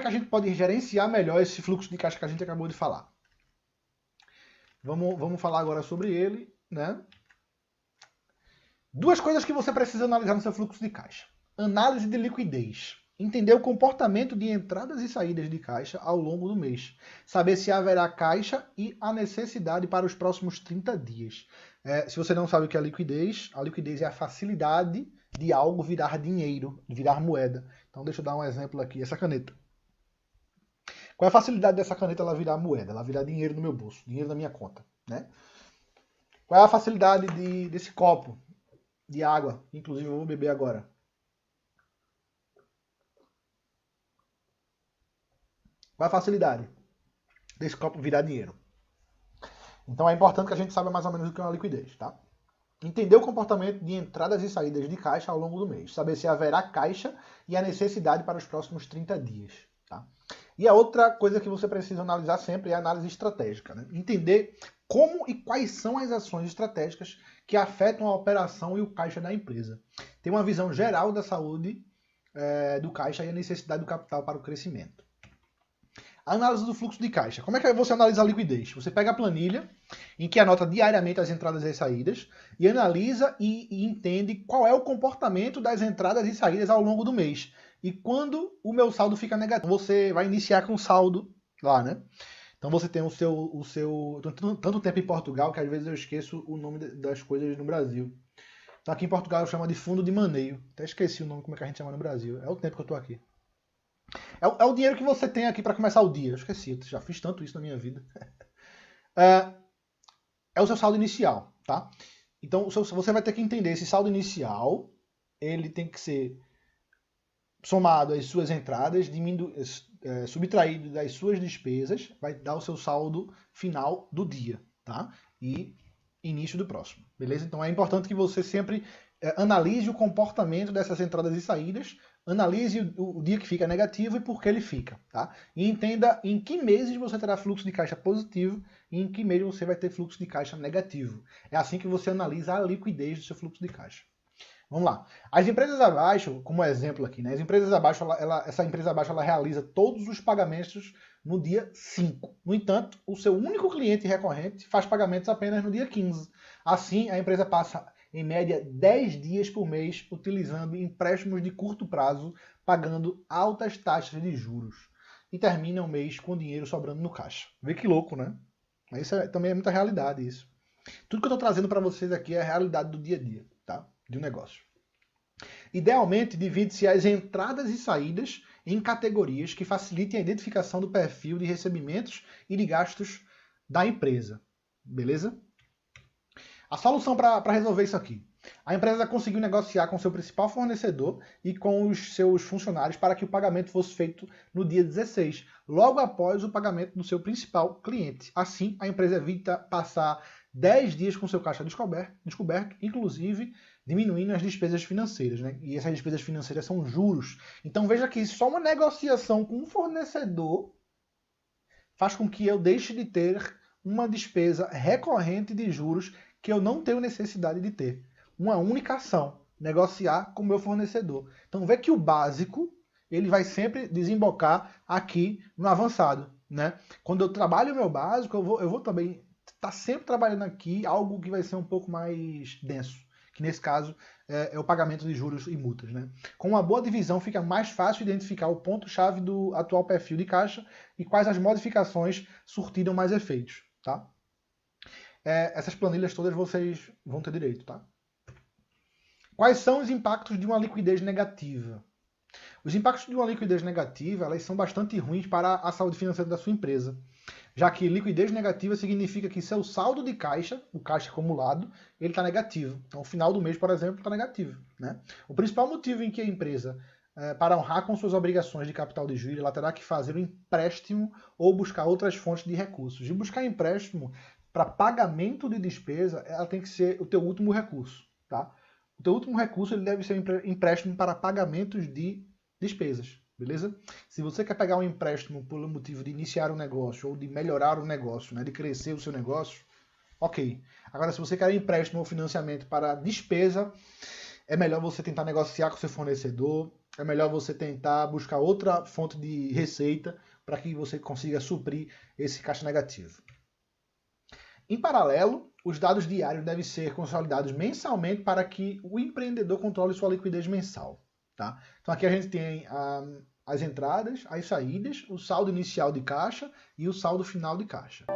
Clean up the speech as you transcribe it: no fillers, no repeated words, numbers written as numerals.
que a gente pode gerenciar melhor esse fluxo de caixa que a gente acabou de falar? Vamos falar agora sobre ele, né? Duas coisas que você precisa analisar no seu fluxo de caixa. Análise de liquidez. Entender o comportamento de entradas e saídas de caixa ao longo do mês. Saber se haverá caixa e a necessidade para os próximos 30 dias. Se você não sabe o que é a liquidez é a facilidade de algo virar dinheiro, virar moeda. Então deixa eu dar um exemplo aqui. Essa caneta. Qual é a facilidade dessa caneta ela virar moeda? Ela virar dinheiro no meu bolso, dinheiro na minha conta, né? Qual é a facilidade desse copo de água? Inclusive eu vou beber agora. Qual é a facilidade desse copo virar dinheiro? Então é importante que a gente saiba mais ou menos o que é uma liquidez, tá? Entender o comportamento de entradas e saídas de caixa ao longo do mês. Saber se haverá caixa e a necessidade para os próximos 30 dias, tá? E a outra coisa que você precisa analisar sempre é a análise estratégica, né? Entender como e quais são as ações estratégicas que afetam a operação e o caixa da empresa. Ter uma visão geral da saúde do caixa e a necessidade do capital para o crescimento. Análise do fluxo de caixa. Como é que você analisa a liquidez? Você pega a planilha, em que anota diariamente as entradas e as saídas, e analisa e entende qual é o comportamento das entradas e saídas ao longo do mês. E quando o meu saldo fica negativo, você vai iniciar com saldo lá, né? Então você tem o seu tanto tempo em Portugal, que às vezes eu esqueço o nome das coisas no Brasil. Então aqui em Portugal eu chamo de fundo de maneio. Até esqueci o nome, como é que a gente chama no Brasil. É o tempo que eu tô aqui. É o dinheiro que você tem aqui para começar o dia. Eu esqueci, eu já fiz tanto isso na minha vida. É o seu saldo inicial, tá? Então você vai ter que entender esse saldo inicial, ele tem que ser somado às suas entradas, subtraído das suas despesas, vai dar o seu saldo final do dia, tá? E início do próximo, beleza? Então é importante que você sempre analise o comportamento dessas entradas e saídas, analise o dia que fica negativo e por que ele fica, tá? E entenda em que meses você terá fluxo de caixa positivo e em que mês você vai ter fluxo de caixa negativo. É assim que você analisa a liquidez do seu fluxo de caixa. Vamos lá. As empresas abaixo, como exemplo aqui, né? As empresas abaixo, essa empresa abaixo ela realiza todos os pagamentos no dia 5. No entanto, o seu único cliente recorrente faz pagamentos apenas no dia 15. Assim, a empresa passa, em média, 10 dias por mês utilizando empréstimos de curto prazo, pagando altas taxas de juros. E termina o mês com dinheiro sobrando no caixa. Vê que louco, né? Mas isso também é muita realidade, isso. Tudo que eu estou trazendo para vocês aqui é a realidade do dia a dia, tá? De um negócio. Idealmente, divide-se as entradas e saídas em categorias que facilitem a identificação do perfil de recebimentos e de gastos da empresa. Beleza? A solução para resolver isso aqui. A empresa conseguiu negociar com seu principal fornecedor e com os seus funcionários para que o pagamento fosse feito no dia 16, logo após o pagamento do seu principal cliente. Assim, a empresa evita passar 10 dias com seu caixa descoberto, inclusive diminuindo as despesas financeiras, né? E essas despesas financeiras são juros. Então veja que só uma negociação com um fornecedor faz com que eu deixe de ter uma despesa recorrente de juros que eu não tenho necessidade de ter. Uma única ação, negociar com o meu fornecedor. Então vê que o básico ele vai sempre desembocar aqui no avançado, né? Quando eu trabalho o meu básico, eu vou também estar sempre trabalhando aqui algo que vai ser um pouco mais denso, que nesse caso é o pagamento de juros e multas, né? Com uma boa divisão fica mais fácil identificar o ponto-chave do atual perfil de caixa e quais as modificações surtiram mais efeitos, tá? Essas planilhas todas vocês vão ter direito, tá? Quais são os impactos de uma liquidez negativa? Os impactos de uma liquidez negativa, elas são bastante ruins para a saúde financeira da sua empresa, já que liquidez negativa significa que seu saldo de caixa, o caixa acumulado, ele está negativo. Então, o final do mês, por exemplo, está negativo, né? O principal motivo em que a empresa, para honrar com suas obrigações de capital de giro, ela terá que fazer um empréstimo ou buscar outras fontes de recursos. E buscar empréstimo para pagamento de despesa, ela tem que ser o teu último recurso, tá? O teu último recurso ele deve ser um empréstimo para pagamentos de despesas, beleza? Se você quer pegar um empréstimo pelo motivo de iniciar um negócio ou de melhorar o negócio, né, de crescer o seu negócio, ok. Agora, se você quer um empréstimo ou financiamento para despesa, é melhor você tentar negociar com seu fornecedor, é melhor você tentar buscar outra fonte de receita para que você consiga suprir esse caixa negativo. Em paralelo, os dados diários devem ser consolidados mensalmente para que o empreendedor controle sua liquidez mensal. Tá? Então aqui a gente tem as entradas, as saídas, o saldo inicial de caixa e o saldo final de caixa.